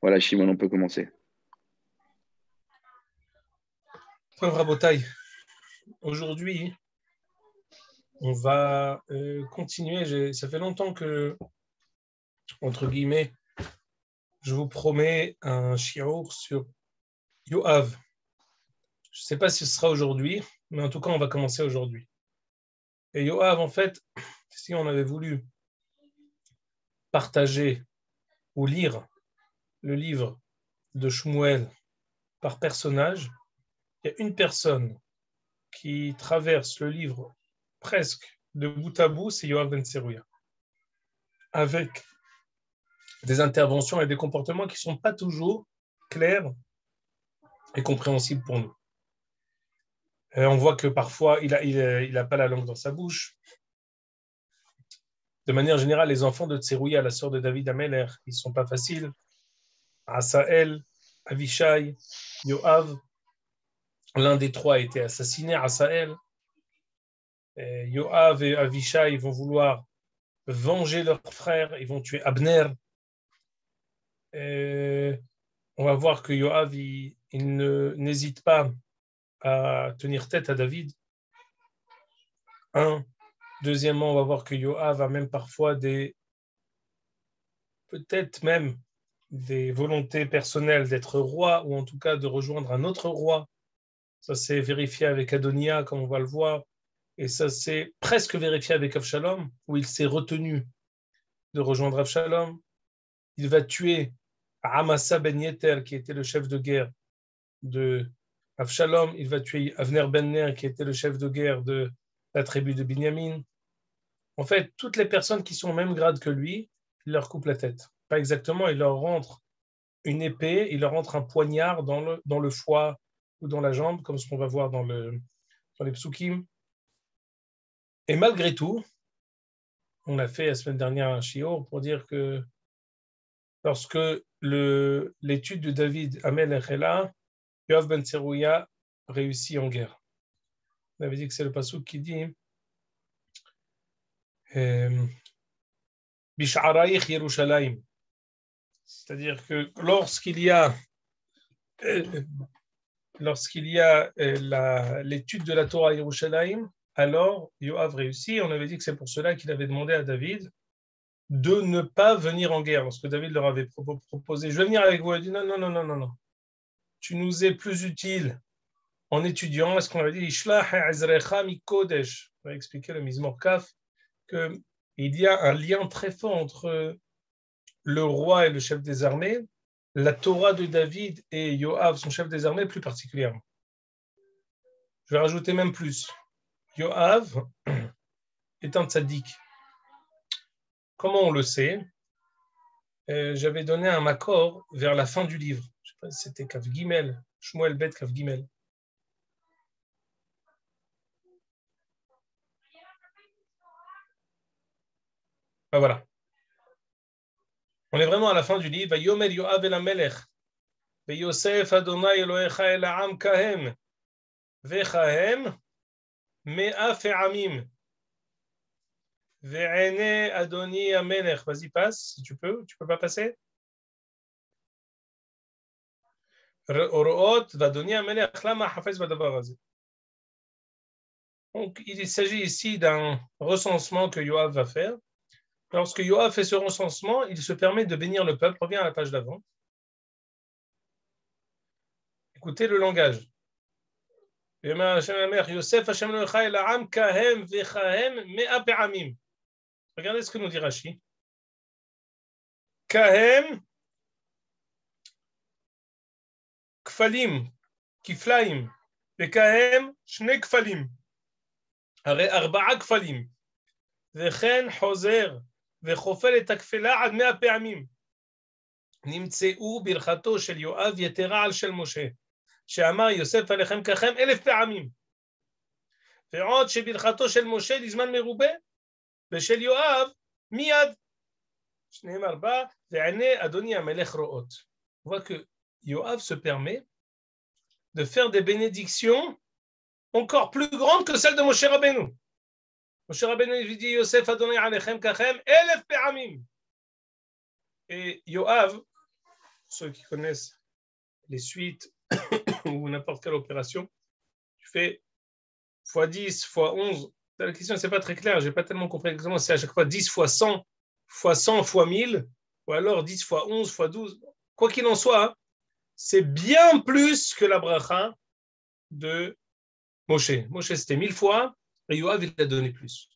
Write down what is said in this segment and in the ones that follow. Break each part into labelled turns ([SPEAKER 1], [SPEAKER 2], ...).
[SPEAKER 1] Voilà, Shimon, on peut commencer.
[SPEAKER 2] Rabotai, aujourd'hui, on va continuer. Ça fait longtemps que, entre guillemets, je vous promets un shiur sur Yoav. Je ne sais pas si ce sera aujourd'hui, mais en tout cas, on va commencer aujourd'hui. Et Yoav, en fait, si on avait voulu partager ou lire le livre de Shmuel par personnage, il y a une personne qui traverse le livre presque de bout à bout, c'est Yoav Ben Tserouya, avec des interventions et des comportements qui ne sont pas toujours clairs et compréhensibles pour nous. On voit que parfois, il a pas la langue dans sa bouche. De manière générale, les enfants de Tserouya, la sœur de David Ameler, ils ne sont pas faciles. Asaël, Avishai, Yoav, l'un des trois a été assassiné, Asaël. Yoav et Avishai vont vouloir venger leur frère, ils vont tuer Abner. On va voir que Yoav, il n'hésite pas à tenir tête à David. Deuxièmement, on va voir que Yoav a même parfois peut-être même des volontés personnelles d'être roi, ou en tout cas de rejoindre un autre roi. Ça s'est vérifié avec Adonia, comme on va le voir, et ça s'est presque vérifié avec Avshalom, où il s'est retenu de rejoindre Avshalom. Il va tuer Amasa ben Yeter, qui était le chef de guerre de Avshalom. Il va tuer Avner ben Ner, qui était le chef de guerre de la tribu de Binyamin. En fait, toutes les personnes qui sont au même grade que lui, il leur coupe la tête. Pas exactement, il leur rentre une épée, il leur rentre un poignard dans le foie ou dans la jambe, comme ce qu'on va voir dans les psukim. Et malgré tout, on a fait la semaine dernière un shiur pour dire que lorsque l'étude de David Amelech est là, Yoav ben Tserouya réussit en guerre. On avait dit que c'est le pasuk qui dit Bish'araïch Yerushalayim. C'est-à-dire que lorsqu'il y a l'étude de la Torah à Yerushalayim, alors Yoav réussit. On avait dit que c'est pour cela qu'il avait demandé à David de ne pas venir en guerre. Lorsque David leur avait proposé, je vais venir avec vous, il a dit non, non, non, non, non, non. Tu nous es plus utile en étudiant. Est-ce qu'on avait dit Ishlach Ezrecha Mikodesh? On a expliqué le Mizmor Kaf qu'il y a un lien très fort entre le roi et le chef des armées, la Torah de David et Yoav, son chef des armées, plus particulièrement. Je vais rajouter même plus. Yoav est un tzaddik. Comment on le sait? J'avais donné un makor vers la fin du livre. Je ne sais pas si c'était Kaf Gimel, Shmuel Bet Kaf Gimel. Ah, voilà. On est vraiment à la fin du livre. Yomer Yoav el Amelech. Yosef Adonai Elohecha el Ha'am kahem. Vechahem mea fe'amim. Ve'ene Adoni Amelech. Vas-y, passe, si tu peux. Tu peux pas passer? Oroot Vadoni Amelech. Lama hafez badavar hazeh. Donc, il s'agit ici d'un recensement que Yoav va faire. Lorsque Yoav fait ce recensement, il se permet de bénir le peuple. Reviens à la page d'avant. Écoutez le langage. Yosef Hashem Elohecha el Ha'am kahem vechahem mea pe'amim. Regardez ce que nous dit Rashi. Kahem, kfalim, kiflaim, vekahem, shne kfalim. הרי 4 כפלים, וכן חוזר וחופל את הכפלה עד 100 פעמים. נמצאו ברכתו של יואב יתרה על של משה, שאמר יוסף עליכם ככם 1000 פעמים. ועוד שברכתו של משה לזמן מרובה, ושל יואב מיד. שנאמר בה, ועיני אדוני המלך רואות. On voit que Yoav se permet de faire des bénédictions encore plus grande que celle de Moshe Rabbeinu. Moshe Rabbeinu lui dit Yosef Adonai Alechem Kachem 1000 pe'amim. Et Yoav ceux qui connaissent les suites ou n'importe quelle opération, tu fais x10, x11. La question, c'est pas très clair, j'ai pas tellement compris exactement. C'est à chaque fois 10 fois 100, fois 100, fois 1000, ou alors 10 fois 11, fois 12. Quoi qu'il en soit, c'est bien plus que la bracha de Moshe. Moshe, c'était 1000 fois, et Yoav, il a donné plus.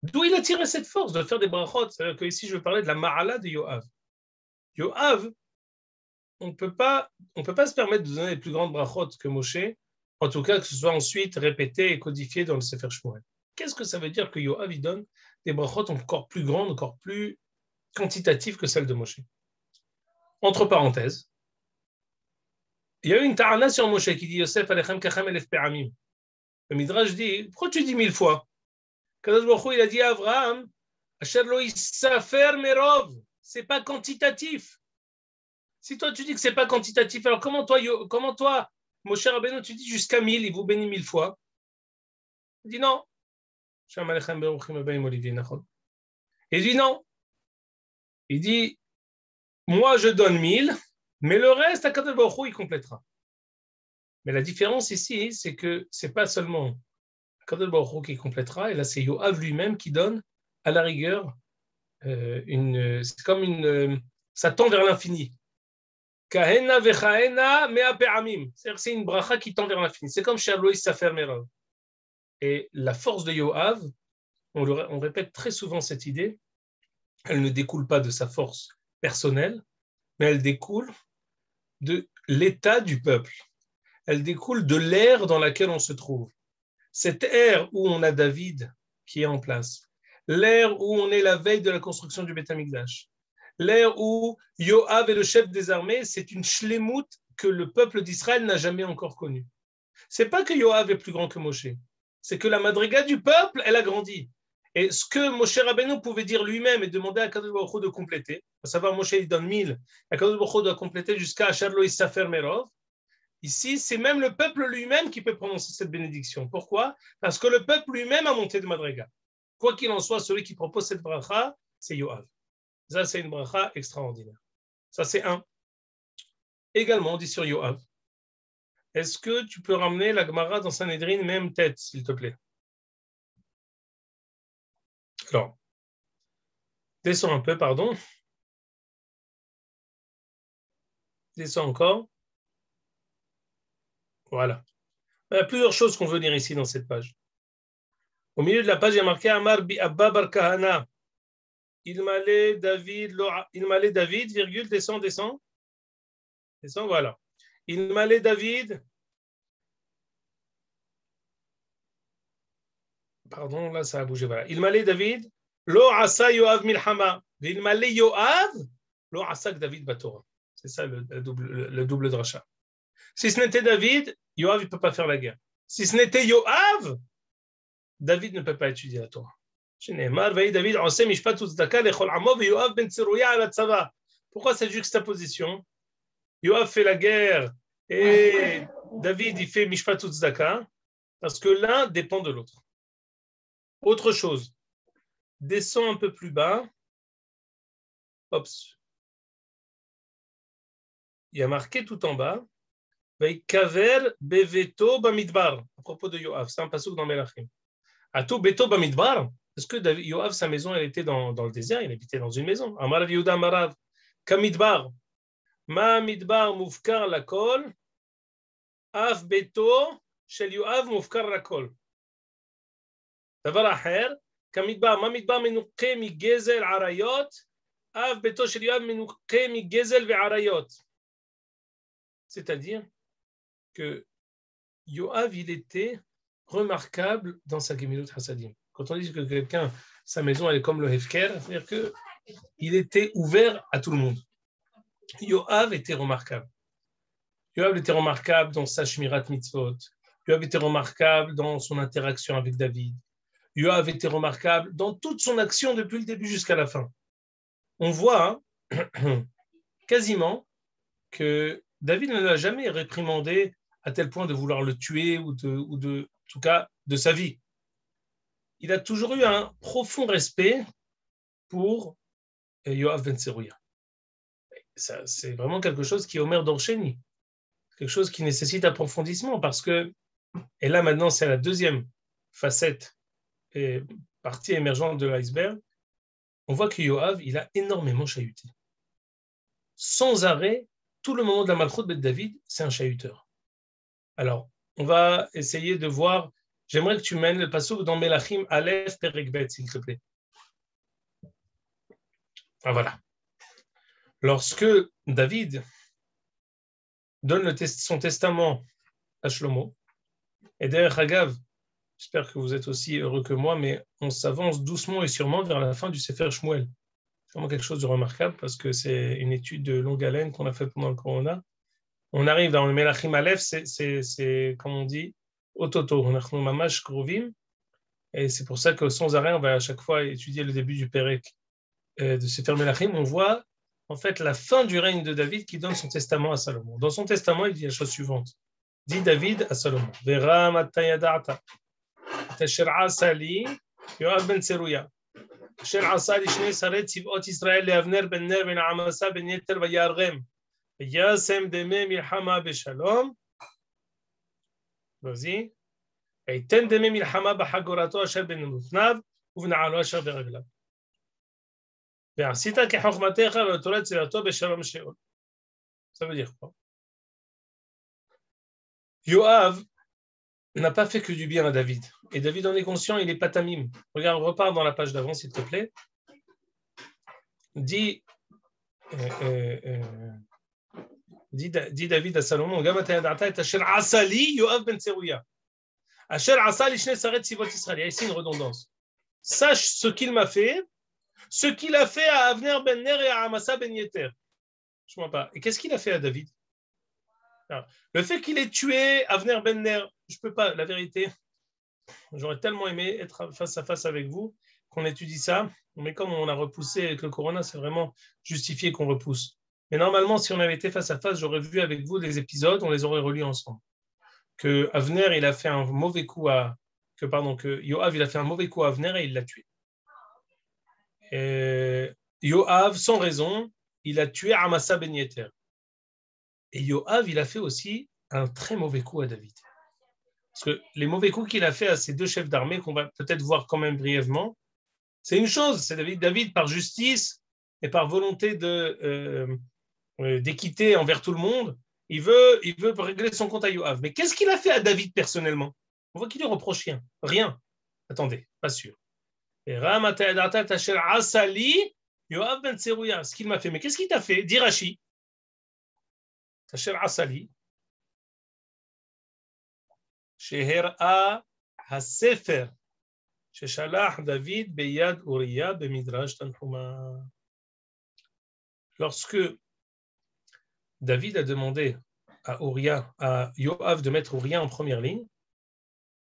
[SPEAKER 2] D'où il a tiré cette force de faire des brachot. C'est-à-dire que ici, je veux parler de la ma'ala de Yoav. Yoav, on ne peut pas se permettre de donner les plus grandes brachot que Moshe, en tout cas que ce soit ensuite répété et codifié dans le Sefer Shmuel. Qu'est-ce que ça veut dire que Yoav il donne des brachot encore plus grandes, encore plus quantitatives que celles de Moshe? Entre parenthèses, il y a eu une ta'ana sur Moshe qui dit Yosef alechem kachem elef pe'amim. Le Midrash dit, pourquoi tu dis 1000 fois? Kadosh Baruch Hu, il a dit à Abraham, Asher lo yisafer merov, c'est pas quantitatif. Si toi tu dis que c'est pas quantitatif, alors comment toi, Moshe Rabbeinu, tu dis jusqu'à 1000, il vous bénit 1000 fois? Il dit non. Il dit non. Il dit, moi je donne 1000, mais le reste, à Kadosh Baruch Hu, il complétera. Mais la différence ici, c'est que c'est pas seulement Kadosh Baruch Hu qui complétera, et là c'est Yoav lui-même qui donne, à la rigueur, c'est comme ça tend vers l'infini. Kahena vechahena mea pe'amim. C'est-à-dire que c'est une bracha qui tend vers l'infini. C'est comme chez Aloïs Safer Merov. Et la force de Yoav, on répète très souvent cette idée, elle ne découle pas de sa force personnelle, mais elle découle de l'état du peuple. Elle découle de l'ère dans laquelle on se trouve. Cette ère où on a David qui est en place, l'ère où on est la veille de la construction du Beth Amikdash, l'ère où Yoav est le chef des armées, c'est une shlemout que le peuple d'Israël n'a jamais encore connue. C'est pas que Yoav est plus grand que Moshe, c'est que la madriga du peuple, elle a grandi. Et ce que Moshe Rabbeinu pouvait dire lui-même et demander à Kadosh Baruch Hu de compléter, à savoir Moshe il donne 1000, et Kadosh Baruch Hu doit compléter jusqu'à Asher lo yisafer merov. Ici, c'est même le peuple lui-même qui peut prononcer cette bénédiction. Pourquoi? Parce que le peuple lui-même a monté de madriga. Quoi qu'il en soit, celui qui propose cette bracha, c'est Yoav. Ça, c'est une bracha extraordinaire. Ça, c'est un. Également, on dit sur Yoav. Est-ce que tu peux ramener la Gemara dans Sanhedrin, même tête, s'il te plaît? Alors, descends un peu, pardon. Descends encore. Voilà. Il y a plusieurs choses qu'on veut dire ici dans cette page. Au milieu de la page, il y a marqué Amar bi Abba bar Kahana. Il m'allait David, virgule, descend. Descend, voilà. Il m'allait David. Pardon, là, ça a bougé. Voilà. Il m'allait David. Lo asa Yoav milhama. Il m'allait Yoav. Lo asa David batora. C'est ça le double dracha. Si ce n'était David, Yoav ne peut pas faire la guerre. Si ce n'était Yoav, David ne peut pas étudier la Torah. Pourquoi cette juxtaposition? Yoav fait la guerre et David il fait Mishpat Tzedaka parce que l'un dépend de l'autre. Autre chose, descends un peu plus bas. Oups. Il y a marqué tout en bas. Kaver beveto bamidbar. À propos de Yoav, c'est un pasuk dans Melachim. Atou beto bamidbar. Est-ce que Yoav, sa maison, elle était dans le désert? Il habitait dans une maison. Amarav Yehuda Amarav. Kamidbar. Ma midbar mufkar lakol. Af beto shel Yoav mufkar lakol. דבר אחר, כמדבר, מה מדבר מנוקה מגזל עריות, אב ביתו של יואב מנוקה מגזל ועריות. C'est-à-dire que Yoav, il était remarquable dans sa Gemilut Hasadim. Quand on dit que quelqu'un, sa maison, elle est comme le Hefker, c'est-à-dire qu'il était ouvert à tout le monde. Yoav était remarquable. Yoav était remarquable dans sa Shmirat Mitzvot. Yoav était remarquable dans son interaction avec David. Yoav était remarquable dans toute son action depuis le début jusqu'à la fin. On voit quasiment que David ne l'a jamais réprimandé à tel point de vouloir le tuer ou en tout cas, de sa vie. Il a toujours eu un profond respect pour Yoav ben Tzerouïa. c'est vraiment quelque chose qui est Omer d'Orcheni, quelque chose qui nécessite approfondissement parce que, et là maintenant c'est la deuxième facette et partie émergente de l'iceberg, on voit que Yoav, il a énormément chahuté. Sans arrêt, tout le moment de la malchoute de David, c'est un chahuteur. Alors, on va essayer de voir, j'aimerais que tu mènes le passouk dans Melachim Aleph Perek Bet, s'il te plaît. Ah, voilà. Lorsque David donne son testament à Shlomo, et derrière Hagav, j'espère que vous êtes aussi heureux que moi, mais on s'avance doucement et sûrement vers la fin du Sefer Shmuel. C'est vraiment quelque chose de remarquable parce que c'est une étude de longue haleine qu'on a fait pendant le Corona. On arrive dans le Melachim Aleph, c'est comme on dit, Ototo, on a mamash krovim, et c'est pour ça que sans arrêt, on va à chaque fois étudier le début du Perek de Sefer Melachim. On voit en fait la fin du règne de David qui donne son testament à Salomon. Dans son testament, il dit la chose suivante. Dit David à Salomon, Vera matayadata, tasher asali, Yoav ben Tseruya. אשר עשה לשני שרי צבאות ישראל לאבנר בן נר בן עמסה בן יתר ויהרגם וישם דמי מלחמה בשלום ויתן דמי מלחמה בחגורתו אשר בין נותניו ובנעלו אשר ברגליו ועשית כחוכמתך ותורד צלתו בשלום שאול. Ça veut dire quoi? Yoav n'a pas fait que du bien à David. Et David en est conscient, il n'est pas tamim. Regarde, repars dans la page d'avant, s'il te plaît. Dit David à Salomon, Gam atayadata et asher asali Yoav ben Tseruya. Asher asali shne saret tzivot Israël. Il y a ici une redondance. Sache ce qu'il m'a fait, ce qu'il a fait à Avner ben Ner et à Amasa ben Yeter. Je ne vois pas. Et qu'est-ce qu'il a fait à David? Alors, le fait qu'il ait tué Avner ben Ner, je ne peux pas, la vérité, j'aurais tellement aimé être face à face avec vous, qu'on étudie ça, mais comme on a repoussé avec le Corona, c'est vraiment justifié qu'on repousse. Mais normalement, si on avait été face à face, j'aurais vu avec vous les épisodes, on les aurait relus ensemble. Que Avner, il a fait un mauvais coup que Yoav, il a fait un mauvais coup à Avner et il l'a tué. Et Yoav, sans raison, il a tué Amasa ben Yeter. Et Yoav, il a fait aussi un très mauvais coup à David. Parce que les mauvais coups qu'il a fait à ces deux chefs d'armée, qu'on va peut-être voir quand même brièvement, c'est une chose, c'est David par justice et par volonté d'équité envers tout le monde, il veut régler son compte à Yoav. Mais qu'est-ce qu'il a fait à David personnellement? On voit qu'il lui reproche rien. Rien. Attendez, pas sûr. Yoav ben Tseruya, ce qu'il m'a fait. Mais qu'est-ce qu'il t'a fait? Dit Rashi. Tasher Asali. Sheher'a HaSefer. Sheshalach David Beyad Uriah Bemidrash Tanhuma. Lorsque David a demandé à Yoav de mettre Uriah en première ligne,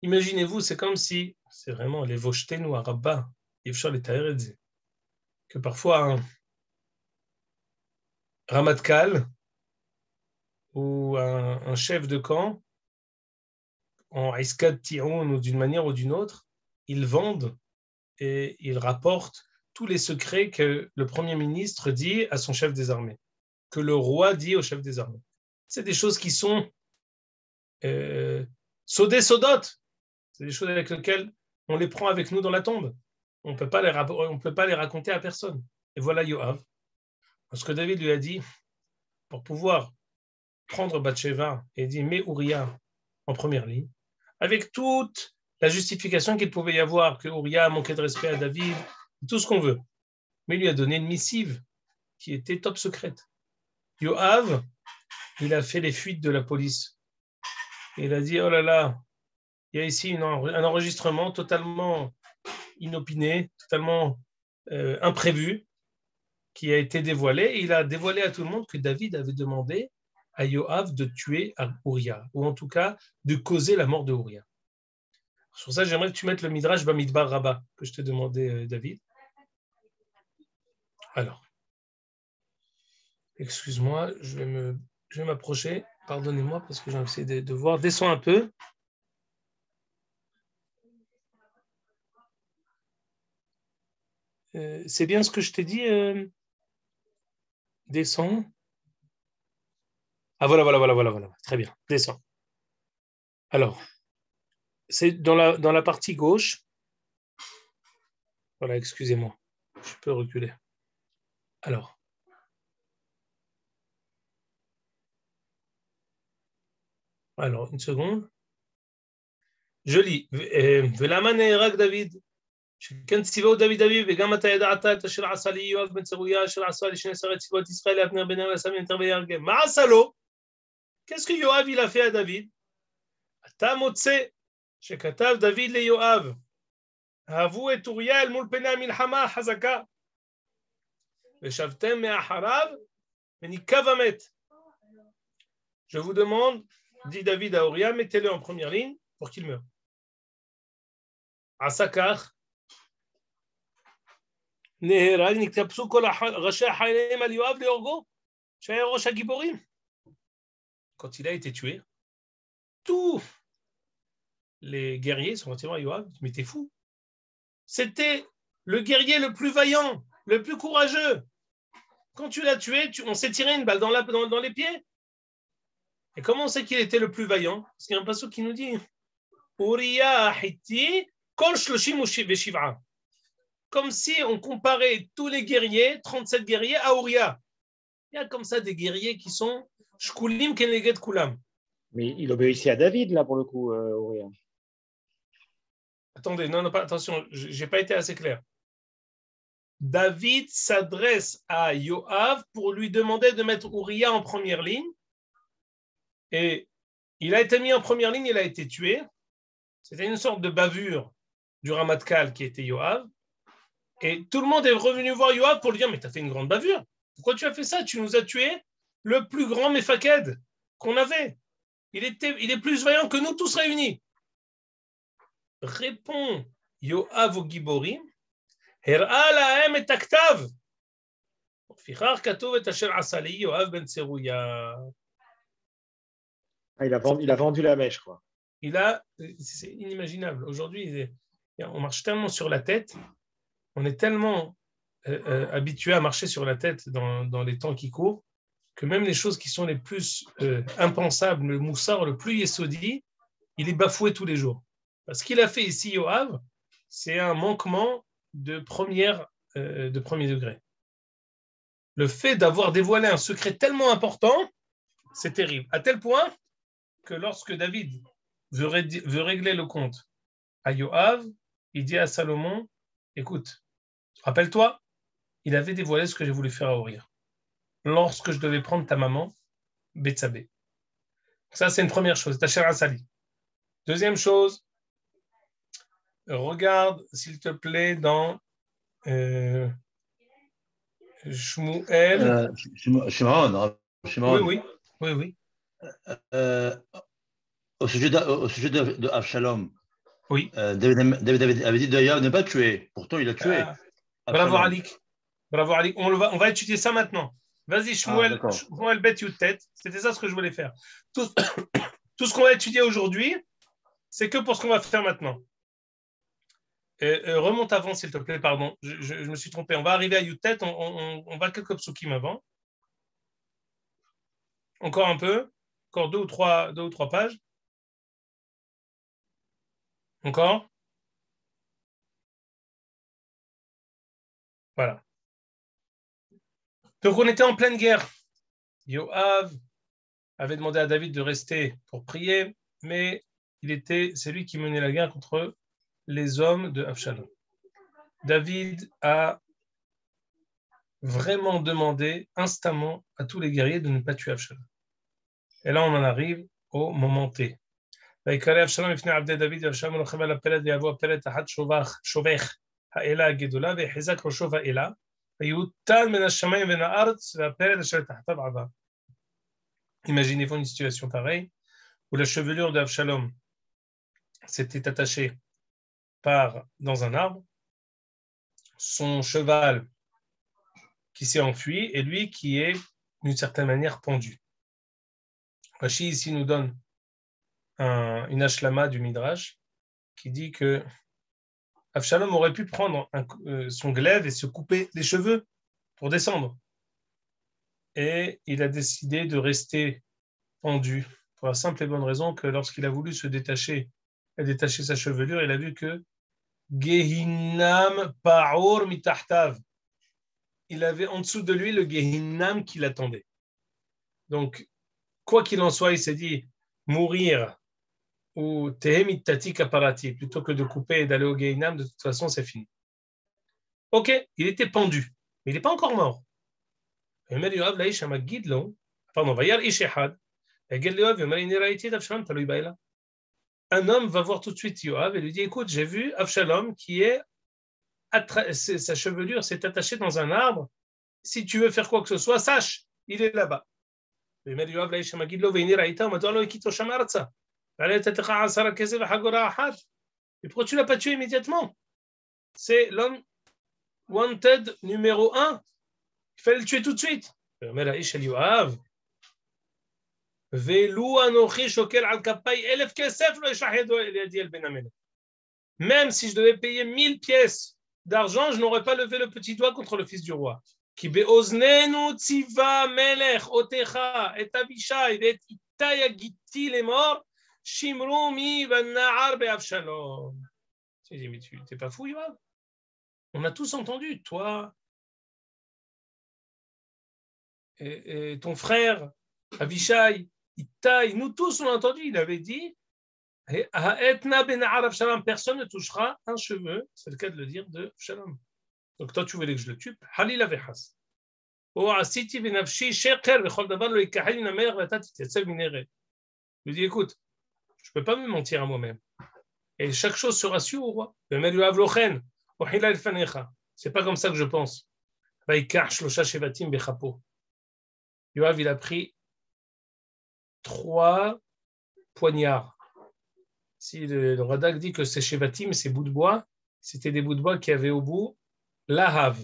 [SPEAKER 2] imaginez-vous, c'est comme si, c'est vraiment les Voshtenu à Rabba, que parfois un Ramatkal ou un chef de camp, en Iskad Tiroun ou d'une manière ou d'une autre, ils vendent et ils rapportent tous les secrets que le Premier ministre dit à son chef des armées, que le roi dit au chef des armées. C'est des choses qui sont sodé sodot. C'est des choses avec lesquelles on les prend avec nous dans la tombe. On ne peut pas les raconter à personne. Et voilà Yoav. Parce que David lui a dit, pour pouvoir prendre Bathsheba et dit, mets Uriah en première ligne, avec toute la justification qu'il pouvait y avoir, que Uriah manquait de respect à David, tout ce qu'on veut. Mais il lui a donné une missive qui était top secrète. Yoav, il a fait les fuites de la police. Et il a dit, oh là là, il y a ici un enregistrement totalement inopiné, totalement imprévu, qui a été dévoilé. Et il a dévoilé à tout le monde que David avait demandé à Yoav de tuer Uriah, ou en tout cas de causer la mort de Uriah. Sur ça, j'aimerais que tu mettes le Midrash Bamidbar Rabbah que je t'ai demandé, David. Alors, excuse-moi, je vais m'approcher. Pardonnez-moi parce que j'ai essayé de voir. Descends un peu. C'est bien ce que je t'ai dit, Descends. Ah, voilà. Très bien, descends. Alors, c'est dans la partie gauche. Voilà, excusez-moi. Je peux reculer. Alors, une seconde. Je lis. ולמה נהרג דוד? שכן ציווהו דוד אביו, וגם אתה ידעת את אשר עשה לי יואב בן צרויה, אשר עשה לשני שרי צבאות ישראל, לאבנר בן נר, לאסף בן נר ויהרגם. מה עשה לו? Qu'est-ce que Yoav il a fait à David? אתה מוצא שכתב דוד ליואב, אהבו את אוריה אל מול פני המלחמה החזקה, ושבתם מאחריו, וניקב המת. Je vous demande, dit David à Uriah, mettez-le en première ligne pour qu'il meure. עשה כך, נהרג, נתקבצו כל ראשי החיילים על יואב להורגו, שהיה ראש הגיבורים. Quand il a été tué, tous les guerriers sont retirés à Yoav. Mais t'es fou. C'était le guerrier le plus vaillant, le plus courageux. Quand tu l'as tué, on s'est tiré une balle dans les pieds. Et comment on sait qu'il était le plus vaillant? Parce qu'il y a un passage qui nous dit Uriah Hitti, Kol Shloshim Veshiv'a. Comme si on comparait tous les guerriers, 37 guerriers, à Uriah. Il y a comme ça des guerriers qui sont Shkulim Keneged Kulam.
[SPEAKER 1] Mais il obéissait à David, là, pour le coup, Uriah.
[SPEAKER 2] Attendez, non, pas, attention, je n'ai pas été assez clair. David s'adresse à Yoav pour lui demander de mettre Uriah en première ligne. Et il a été mis en première ligne, il a été tué. C'était une sorte de bavure du Ramatkal qui était Yoav. Et tout le monde est revenu voir Yoav pour lui dire « Mais tu as fait une grande bavure. Pourquoi tu as fait ça? Tu nous as tué le plus grand Mefaked qu'on avait. Il est plus vaillant que nous tous réunis. » Répond Yoav au Giborim, Her'a lahem et taktav. Fichar katov et asher asali Yoav ben Tserouya.
[SPEAKER 1] Il a vendu la mèche, quoi.
[SPEAKER 2] C'est inimaginable. Aujourd'hui, on marche tellement sur la tête, on est tellement habitué à marcher sur la tête dans les temps qui courent, que même les choses qui sont les plus impensables, le moussard le plus yesodi, il est bafoué tous les jours. Ce qu'il a fait ici, Yoav, c'est un manquement de premier degré. Le fait d'avoir dévoilé un secret tellement important, c'est terrible. À tel point que lorsque David veut régler le compte à Yoav, il dit à Salomon, écoute, rappelle-toi, il avait dévoilé ce que j'ai voulu faire à Uriah. Lorsque je devais prendre ta maman, Betsabé. Ça, c'est une première chose, Tacher Asali. Deuxième chose, regarde, s'il te plaît, dans Shmuel.
[SPEAKER 3] Shimon.
[SPEAKER 2] Oui.
[SPEAKER 3] Au sujet de Avshalom,
[SPEAKER 2] Oui.
[SPEAKER 3] David avait dit d'ailleurs ne pas tuer. Pourtant, il a tué.
[SPEAKER 2] Bravo, Alik. On va étudier ça maintenant. Vas-y, Shmuel Bet Yutet. C'était ça ce que je voulais faire. Tout ce qu'on va étudier aujourd'hui, c'est que pour ce qu'on va faire maintenant. Remonte avant, s'il te plaît, pardon. Je me suis trompé. On va arriver à Yutet. On va quelques psukim avant. Encore un peu. Encore deux ou trois pages. Encore. Voilà. Donc, on était en pleine guerre. Yoav avait demandé à David de rester pour prier, mais c'est lui qui menait la guerre contre les hommes de Avshalom. David a vraiment demandé instamment à tous les guerriers de ne pas tuer Avshalom. Et là, on en arrive au moment T. ויקרא אבשלום לפני עבדי דוד ואבשלום לוחם על הפלט ויבוא הפלט תחת שובך האלה הגדולה ויחזק ראשו באלה ויוטל מן השמיים ומן הארץ והפלט אשר תחתיו עבר. Imaginez-vous une situation pareille où la chevelure d'Avshalom s'était attachée dans un arbre, son cheval qui s'est enfui et lui qui est d'une certaine manière pendu. Rashi ici nous donne une ashlama du Midrash qui dit que Avshalom aurait pu prendre son glaive et se couper les cheveux pour descendre. et il a décidé de rester pendu pour la simple et bonne raison que lorsqu'il a voulu se détacher et détacher sa chevelure, il a vu que Gehinnam Pa'or mitahtav. Il avait en dessous de lui le Gehinnam qui l'attendait. Donc, quoi qu'il en soit, il s'est dit mourir ou Tehemit Tati Kaparati, plutôt que de couper et d'aller au Gehinnam, de toute façon, c'est fini. Ok, il était pendu, mais il n'est pas encore mort. Pardon, un homme va voir tout de suite Yoav et lui dit écoute, j'ai vu Avshalom qui est sa chevelure s'est attachée dans un arbre. Si tu veux faire quoi que ce soit, sache, il est là-bas. Mais pourquoi tu ne l'as pas tué immédiatement? C'est l'homme wanted numéro 1. Il fallait le tuer tout de suite. Même si je devais payer 1000 pièces d'argent, je n'aurais pas levé le petit doigt contre le fils du roi. Qui beoznenu tziva melech otecha et Avishai et Itai agiti les morts shimru mi v'na'ar be'Avshalom. Tu dis mais tu t'es pas fou, Yoav? On a tous entendu, toi et ton frère Avishai, Itai, nous tous on a entendu. Il avait dit personne ne touchera un cheveu, c'est le cas de le dire, de Avshalom. Donc toi, tu voulais que je le tue. Halil avechas. Je lui dis, écoute, je ne peux pas me mentir à moi-même. Et chaque chose sera sûre au roi. C'est pas comme ça que je pense. Yoav, il a pris 3 poignards. Si le Radak dit que c'est Shevatim, ces bouts de bois, c'était des bouts de bois qui avaient au bout lahav,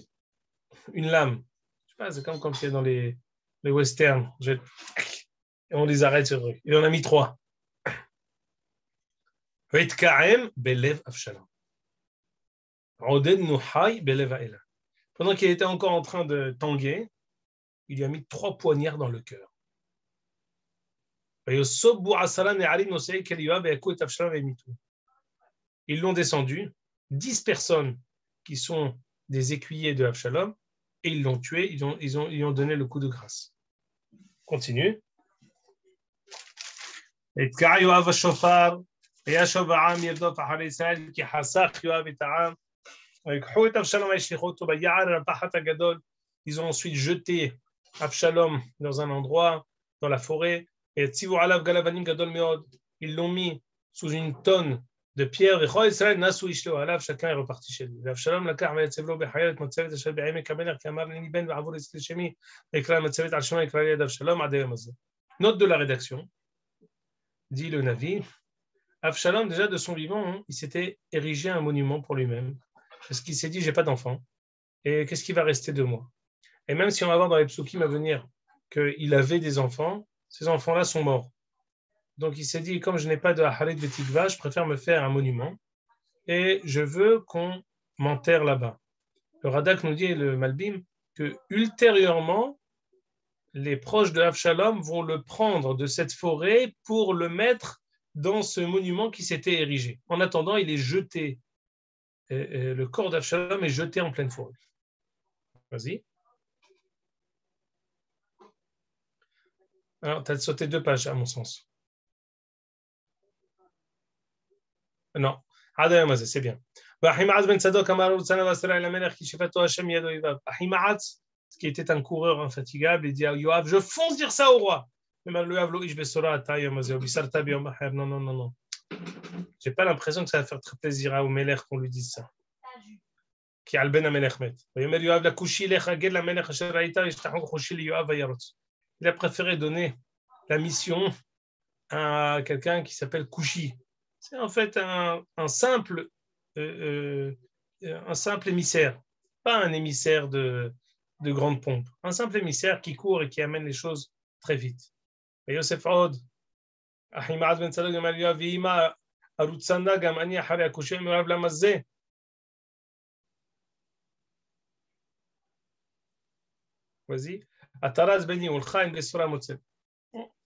[SPEAKER 2] une lame. Je sais pas, c'est comme quand c'est dans les westerns. Et on les arrête sur eux. Il en a mis 3. Pendant qu'il était encore en train de tanguer, il lui a mis 3 poignards dans le cœur. Ils l'ont descendu, 10 personnes qui sont des écuyers de Avshalom, et ils l'ont tué, ils ont donné le coup de grâce. Continue. Et Yoav shofar, et Yashov העם ירדוף אחרי ישראל, כי חסך יואב את העם, ויקחו את אבשלום וישליכו אותו ביער הפחת הגדול. Ils ont ensuite jeté Avshalom dans un endroit, dans la forêt, et Tzivu alav galavanim gadol meod. Ils l'ont mis sous une tonne de pierre, chacun est reparti chez lui. Note de la rédaction, dit le Navi, Avshalom, déjà de son vivant, il s'était érigé un monument pour lui-même, parce qu'il s'est dit, j'ai pas d'enfant, et qu'est-ce qui va rester de moi? Et même si on va voir dans les psukim à venir qu'il avait des enfants, ces enfants-là sont morts. Donc il s'est dit, comme je n'ai pas de Harit Betikva, je préfère me faire un monument et je veux qu'on m'enterre là-bas. Le Radak nous dit, le Malbim, que ultérieurement, les proches de Avshalom vont le prendre de cette forêt pour le mettre dans ce monument qui s'était érigé. En attendant, il est jeté, le corps d'Avshalom est jeté en pleine forêt. Vas-y. Alors, tu as sauté 2 pages, à mon sens. Non. C'est bien. Ahimaaz ben Tzadok Amar Utsana Vasra el Melech Kishifato Hashem Yado Yoav. Ahimaaz, qui était un coureur infatigable, il dit à Yoav, je fonce dire ça au roi. Mais Yoav lo ish besora atayom azeh bisarta biyom acher. Non, non, non, non. J'ai pas l'impression que ça va faire très plaisir au Melech qu'on lui dise ça. Qui al ben Melech met. Yomer Yoav la kushi lech aged la Melech asher raita yishtachon kushi li Yoav vayarotz. Il a préféré donner la mission à quelqu'un qui s'appelle Kushi. C'est en fait un simple émissaire, pas un émissaire de grande pompe, un simple émissaire qui court et qui amène les choses très vite. Et Yosef Od, Ahimaaz ben Tzadok Gamar Yoav Vima Arutsana Gam Ani Achari Akushi Yoav Lamazeh. Vas-y. Ataraz Beni Ulchaim Besura Motset.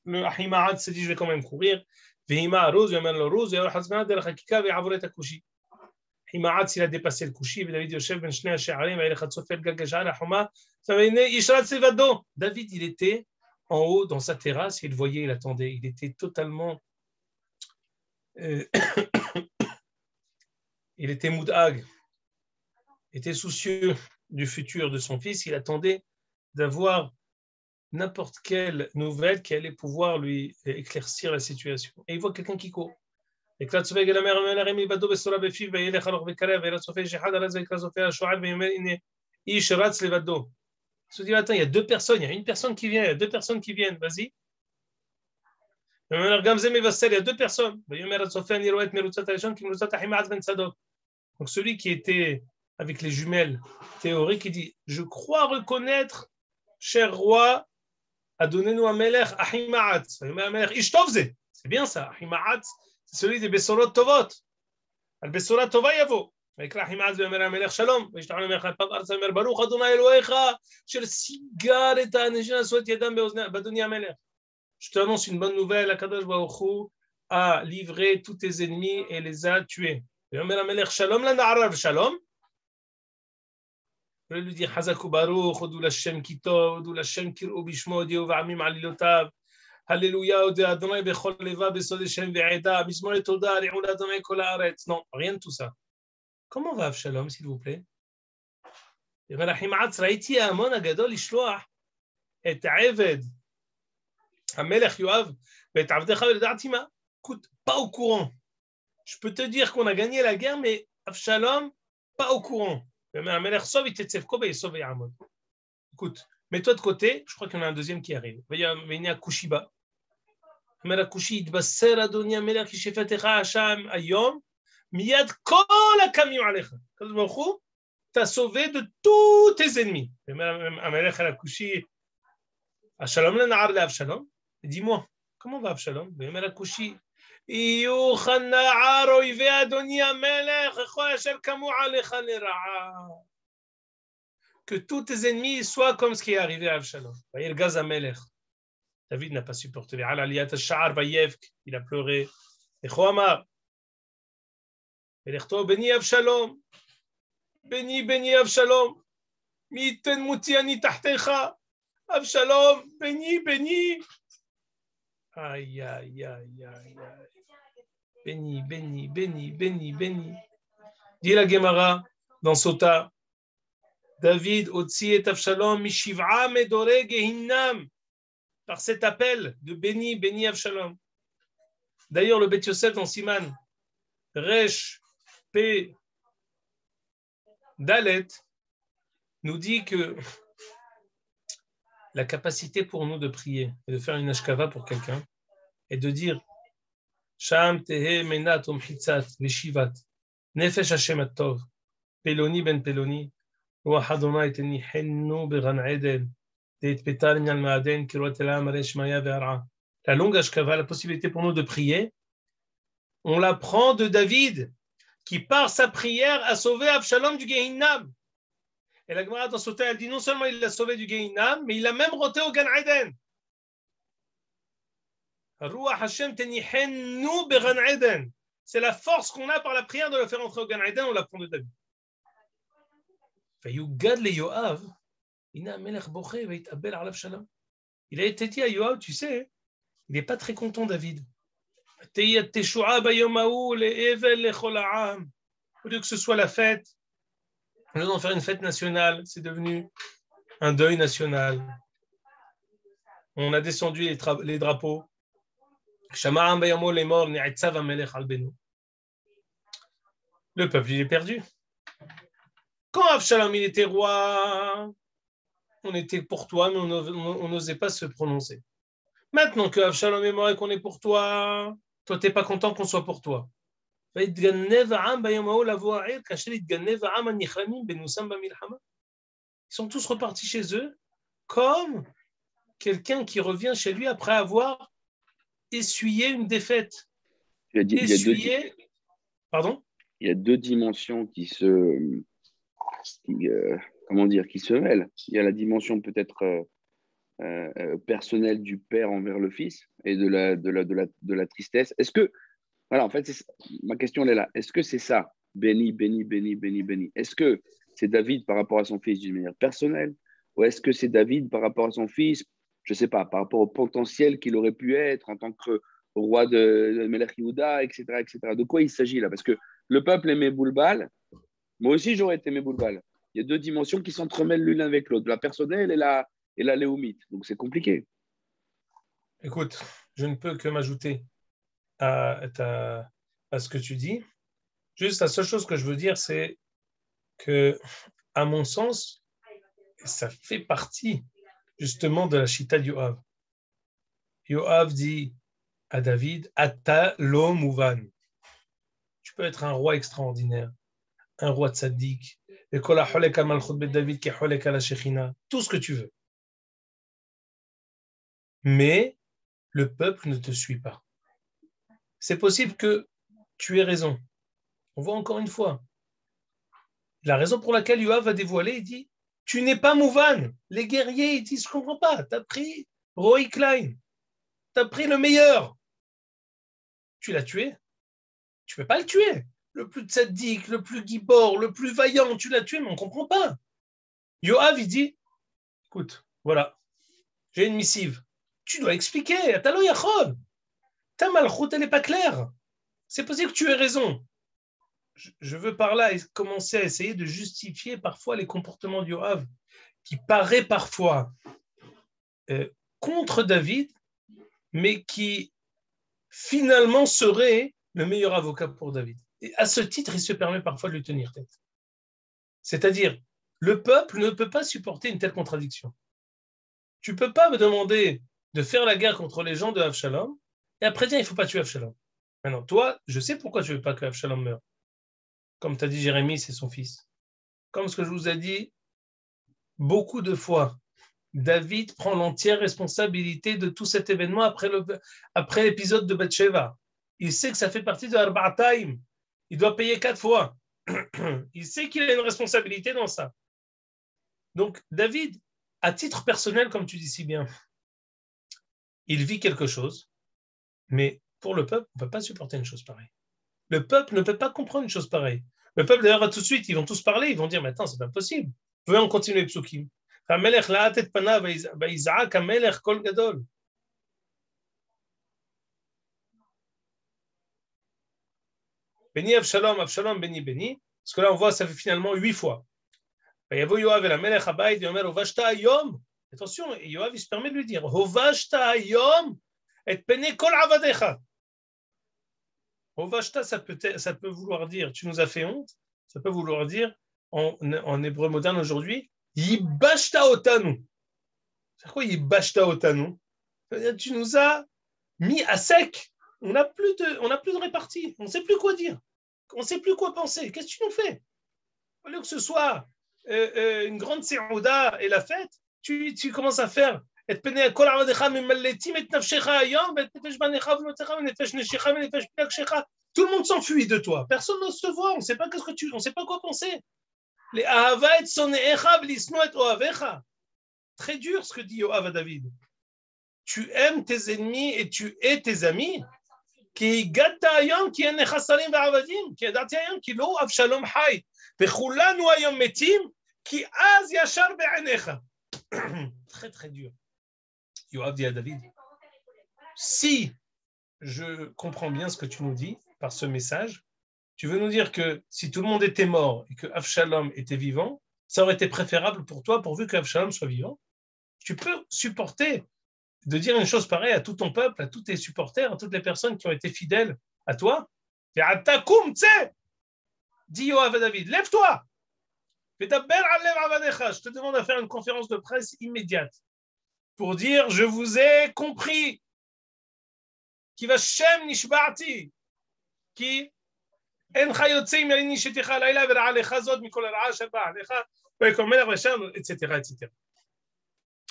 [SPEAKER 2] Le Ahimaad s'est dit, je vais quand même courir. Vehima Rose, Yaman le Rose, Yaor Hazman, Del Hakika, Ve'avoret Akushi. Ahimaad, s'il a dépassé le Kushi, David Yoshev, Ben Shnei Ha'She'arim, Ve'elechat Sofel, Gagajal, Hachoma, Yishrat Sevado. David, il était en haut dans sa terrasse, il voyait, il attendait. Il était totalement. Il était moudhag, était soucieux du futur de son fils. Il attendait d'avoir n'importe quelle nouvelle qui allait pouvoir lui éclaircir la situation. Et il voit quelqu'un qui court. Et il se dit, attends, il y a deux personnes, il y a une personne qui vient, il y a deux personnes qui viennent, vas-y. Il y a deux personnes. Donc celui qui était avec les jumelles théoriques, il dit, je crois reconnaître, cher roi, a donné nous un melech Ahimaat. C'est bien ça. Ahimaat, c'est celui des Besorot Tovot. Al Besorot Tova Yavo. Avec Ahimaat, le melech Shalom. Et je t'en remercie. Baruch Adonai Elohecha. Shel Sigar et Anejina Soit Yadam Badoni Amelech. Je t'annonce une bonne nouvelle. Akadosh Baruch Hu a livré tous tes ennemis et les a tués. Et Omer Amelech Shalom la Na'arav Shalom. Je lui dis Hazaku Baruch, Odou Lashem Kitov, Odou Lashem Kirou Bishmo, Dieu Va'amim Alilotav, Alléluia, Odé Adonai Bechol Leva, Besod Shem Ve'eda, Bismo et Toda, Ri'ul Adonai Kol Haaretz. Non, rien de tout ça. Comment va Avshalom, s'il vous plaît? Ibrahim Atz, Raïti Amon Agadol Ishloach, et Aved, Amelech Yoav, et Avdecha Ve'datima. Écoute, pas au courant. Je peux te dire qu'on a gagné la guerre, mais Avshalom, pas au courant. Écoute, mets-toi de côté, je crois qu'il y en a un deuxième qui arrive. Il y a Kushiba. T'as sauvé de tous tes ennemis. Dis-moi, comment va Avshalom? Que tous tes ennemis soient comme ce qui est arrivé à Avshalom. David n'a pas supporté. Il a pleuré. Béni Avshalom. Béni Avshalom. Miten mutiani tahtecha. Avshalom, béni. Aïe, aïe, aïe, aïe, aïe. Béni. Dit la Gemara dans Sota, David Otsi et Avshalom Mishiv'a Medore Gehinnam, par cet appel de béni Avshalom. D'ailleurs, le Bet Yosef dans Siman, Resh P Dalet, nous dit que la capacité pour nous de prier et de faire une ashkava pour quelqu'un et de dire Sham tehe menat umchitzat veshivat nefesh Hashem atov peloni ben peloni ruach Adonai teni hennu began eden deit petar minal maaden kirot elam aresh maya ve'ara. La longue ashkava, la possibilité pour nous de prier, on la prend de David qui par sa prière a sauvé Avshalom du Gehinnam. Et la Gemara dans Sota, elle dit non seulement il l'a sauvé du Gehinnam, mais il l'a même roté au Gan Eden. Ruach Hashem tenihennu began Eden. C'est la force qu'on a par la prière de le faire entrer au Gan Eden, on la prend de David. Vayugad le Yoav, ina melech boché veitabel alav shalom. Il a été dit à Yoav, tu sais, il n'est pas très content David. Teyat teshu'a bayomahu le'evel lechol ha'am. Au lieu que ce soit la fête, nous allons faire une fête nationale, c'est devenu un deuil national. On a descendu les drapeaux. Le peuple, il est perdu. Quand Avshalom, il était roi, on était pour toi, mais on n'osait pas se prononcer. Maintenant que Avshalom est mort et qu'on est pour toi, toi, tu n'es pas content qu'on soit pour toi. Ils sont tous repartis chez eux comme quelqu'un qui revient chez lui après avoir essuyé une défaite. Pardon ?
[SPEAKER 4] Il y a deux dimensions qui se mêlent. Il y a la dimension peut-être personnelle du père envers le fils et de la tristesse. Est-ce que, voilà, en fait, ma question elle est là. Est-ce que c'est ça, béni, béni, béni, béni, béni? Est-ce que c'est David par rapport à son fils d'une manière personnelle ou est-ce que c'est David par rapport à son fils, je ne sais pas, par rapport au potentiel qu'il aurait pu être en tant que roi de Melech Yehuda, etc., etc. De quoi il s'agit là? Parce que le peuple aimait Boulbal, moi aussi j'aurais aimé Boulbal. Il y a deux dimensions qui s'entremêlent l'une avec l'autre, la personnelle et la léomite. Donc c'est compliqué.
[SPEAKER 2] Écoute, je ne peux que m'ajouter à ce que tu dis. Juste la seule chose que je veux dire, c'est que, à mon sens, ça fait partie justement de la chita de Yoav. Yoav dit à David, Ata lo mouvan. Tu peux être un roi extraordinaire, un roi tzaddik, tout ce que tu veux. Mais le peuple ne te suit pas. C'est possible que tu aies raison. On voit encore une fois. La raison pour laquelle Yoav va dévoiler, il dit, tu n'es pas mouvan. Les guerriers, ils disent, je ne comprends pas. Tu as pris Roy Klein. Tu as pris le meilleur. Tu l'as tué. Tu ne peux pas le tuer. Le plus tzaddik, le plus gibor, le plus vaillant, tu l'as tué, mais on ne comprend pas. Yoav, il dit, écoute, voilà, j'ai une missive. Tu dois expliquer. Ta malchoute, elle n'est pas claire. C'est possible que tu aies raison. Je veux par là commencer à essayer de justifier parfois les comportements de Yoav, qui paraît parfois contre David, mais qui finalement serait le meilleur avocat pour David. Et à ce titre, il se permet parfois de lui tenir tête. C'est-à-dire, le peuple ne peut pas supporter une telle contradiction. Tu ne peux pas me demander de faire la guerre contre les gens de Avshalom, et après dire, il ne faut pas tuer Avshalom. Maintenant, toi, je sais pourquoi tu ne veux pas que Avshalom meure. Comme tu as dit, Jérémie, c'est son fils. Comme ce que je vous ai dit beaucoup de fois, David prend l'entière responsabilité de tout cet événement après l'épisode de Bathsheba. Il sait que ça fait partie de Arba'ataim. Il doit payer 4 fois. Il sait qu'il a une responsabilité dans ça. Donc, David, à titre personnel, comme tu dis si bien, il vit quelque chose, mais pour le peuple, on ne peut pas supporter une chose pareille. Le peuple ne peut pas comprendre une chose pareille. Le peuple, d'ailleurs, va tout de suite, ils vont tous parler, ils vont dire, maintenant, c'est pas possible. Vous pouvez en continuer, Psukim. המלך לאט את פניו ויזעק המלך קול גדול. Béni Avshalom, Avshalom, béni, béni. Parce que là, on voit, ça fait finalement 8 fois. ויבוא יואב אל המלך הבית ואומר, הובשת היום. Attention, Yoav, il se permet de lui dire, הובשת היום את פני כל עבדיך. Hovashta, ça peut vouloir dire, tu nous as fait honte. Ça peut vouloir dire, en hébreu moderne aujourd'hui, Yibashta otanu. C'est quoi Yibashta otanu? Tu nous as mis à sec. On n'a plus de répartie. On ne sait plus quoi dire. On ne sait plus quoi penser. Qu'est-ce que tu nous fais? Au lieu que ce soit une grande sérouda et la fête, tu commences à faire. Tout le monde s'enfuit de toi. Personne ne se voit. On ne sait pas on ne sait pas quoi penser. Les ahavat soneecha v'lisno et oavecha. Très dur ce que dit Yoav à David. Tu aimes tes ennemis et tu es tes amis. Ki gatta ayom ki enecha salim v'avadim. Ki yadati ayom ki lo Avshalom hay. V'chulanu ayom metim ki az yashar be'anecha. Très très dur. Yoav dit à David, si je comprends bien ce que tu nous dis par ce message, tu veux nous dire que si tout le monde était mort et que Avshalom était vivant, ça aurait été préférable pour toi pourvu que Avshalom soit vivant. Tu peux supporter de dire une chose pareille à tout ton peuple, à tous tes supporters, à toutes les personnes qui ont été fidèles à toi. Dit Yoav à David, lève-toi. Je te demande à faire une conférence de presse immédiate pour dire, je vous ai compris. Qui va Shem Nishba'ati. Qui etc., etc.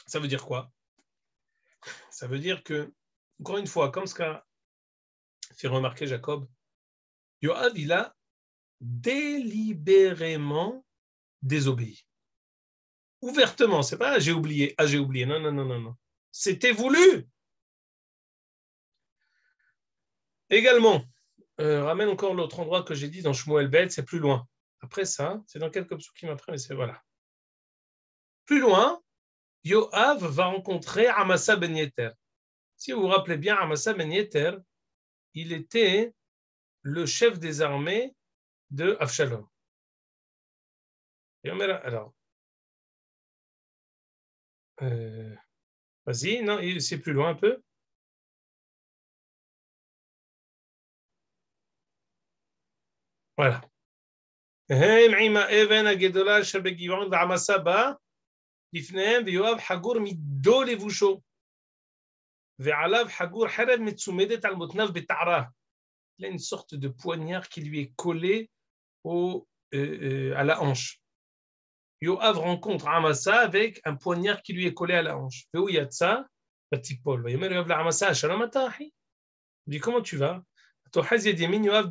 [SPEAKER 2] Ça veut dire quoi? Ça veut dire que, encore une fois, comme ce qu'a fait remarquer Jacob, Yoav, il a délibérément désobéi. Ouvertement, c'est pas j'ai oublié, non. C'était voulu. Également, ramène encore l'autre endroit que j'ai dit dans Shmuel Bet, c'est plus loin. Après ça, c'est dans quelques psukim après, mais c'est voilà. Plus loin, Yoav va rencontrer Amasa ben Yeter. Si vous vous rappelez bien, Amasa ben Yeter, il était le chef des armées de Avshalom. Alors, vas-y, non, c'est plus loin un peu. Voilà. הם עם האבן הגדולה אשר בגבעון ועמסה בא לפניהם ויואב חגור מדו לבושו ועליו חגור חרב מצומדת על מותניו בתערה. Il a une sorte de poignard qui lui est collé à la hanche. Yoav rencontre Amasa avec un poignard qui lui est collé à la hanche. והוא יצא ותיפול. ויאמר יואב לעמסה שלום אתה אחי? Il dit comment tu vas? תוחז יד ימין יואב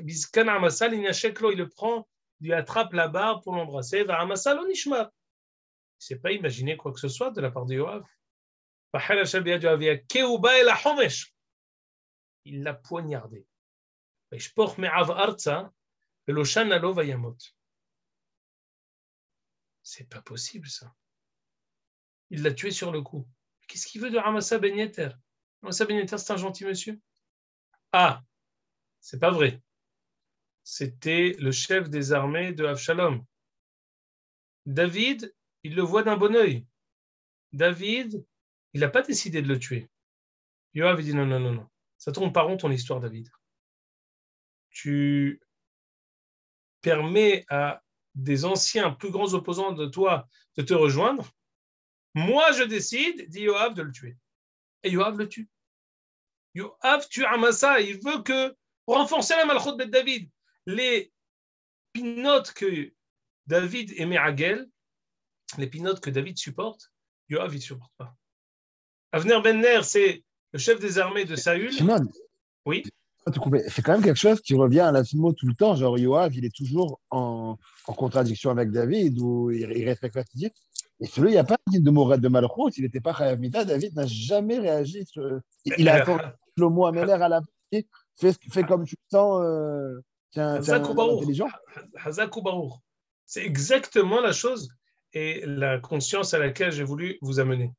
[SPEAKER 2] בזקן עמסה לנשק לו, il le prend, lui attrape la barbe pour l'embrasser, ועמסה לא נשמע. Il ne s'est pas imaginé quoi que ce soit de la part de Yoav. והחרב אשר ביד יואב יכהו בא אל החומש. Il l'a poignardé. וישפוך מעיו ארצה ולא שנה לו וימות. C'est pas possible ça. Il l'a tué sur le coup. Qu'est-ce qu'il veut de Amasa ben Yeter? Amasa ben Yeter, c'est un gentil monsieur. Ah, c'est pas vrai. C'était le chef des armées de Avshalom. David, il le voit d'un bon œil. David, il n'a pas décidé de le tuer. Yoav dit non, non, non, non. Ça tourne pas rond ton histoire, David. Tu permets à des anciens plus grands opposants de toi de te rejoindre. Moi, je décide, dit Yoav, de le tuer. Et Yoav le tue. Yoav tue Amasa. Il veut que, pour renforcer la malchut de David, les pinotes que David aimait à Gel, les pinotes que David supporte, Yoav, il ne supporte pas. Avner Ben Ner, c'est le chef des armées de Saül.
[SPEAKER 5] Shimon,
[SPEAKER 2] Oui.
[SPEAKER 5] c'est quand même quelque chose qui revient à la FIMO tout le temps. Genre, Yoav, il est toujours en contradiction avec David, ou il respecte pas ce qu'il dit. Et celui, il n'y a pas de Mourad de Malchut, il n'était pas Chayav Mita. David n'a jamais réagi. Il a attendu Shlomo Améler à la partie. Fais comme tu le sens. T'es intelligent.
[SPEAKER 2] Hazak ou Baruch. C'est exactement la chose et la conscience à laquelle j'ai voulu vous amener.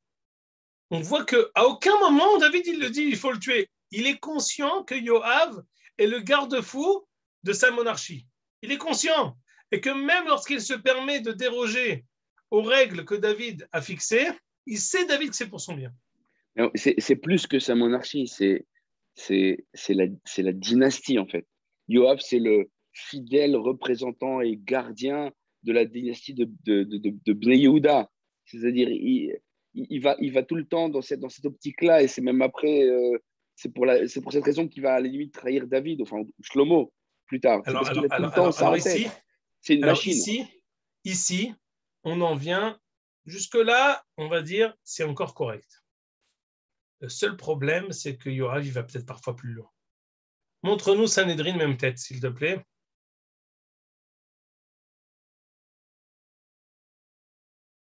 [SPEAKER 2] On voit qu'à aucun moment, David, il le dit, il faut le tuer. Il est conscient que Yoav est le garde-fou de sa monarchie. Il est conscient. Et que même lorsqu'il se permet de déroger aux règles que David a fixées, il sait, David, que c'est pour son bien.
[SPEAKER 4] C'est plus que sa monarchie, c'est la dynastie, en fait. Yoav, c'est le fidèle représentant et gardien de la dynastie de Bnei Yehuda. C'est-à-dire, il va tout le temps dans cette optique-là, et c'est même après, c'est pour cette raison qu'il va à la limite trahir David, enfin Shlomo, plus tard.
[SPEAKER 2] Alors
[SPEAKER 4] Ici, c'est une machine.
[SPEAKER 2] Ici, on en vient, jusque-là, on va dire, c'est encore correct. Le seul problème, c'est que Yoav, il va peut-être parfois plus loin. Montre-nous Sanhedrin, même tête, s'il te plaît.